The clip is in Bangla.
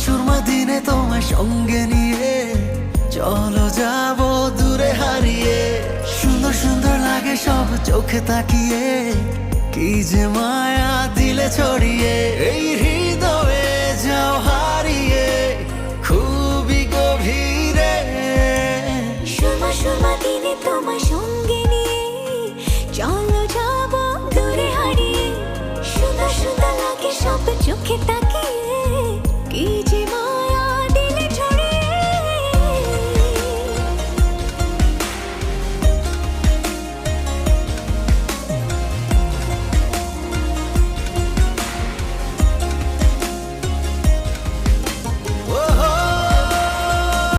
সুরমা দিনে তোমায় সঙ্গে নিয়ে চলো যাবো দূরে হারিয়ে। সুন্দর সুন্দর লাগে সব চোখে তাকিয়ে, কি যে মায়া দিলে ছড়িয়ে। এই হৃদয়ে যাও হারিয়ে খুবই গভীরে। সুরমা সুরমা দিনে তোমায় সঙ্গে নিয়ে চলো যাবো দূরে হারিয়ে। সুন্দর সুন্দর লাগে সব চোখে তাকিয়ে,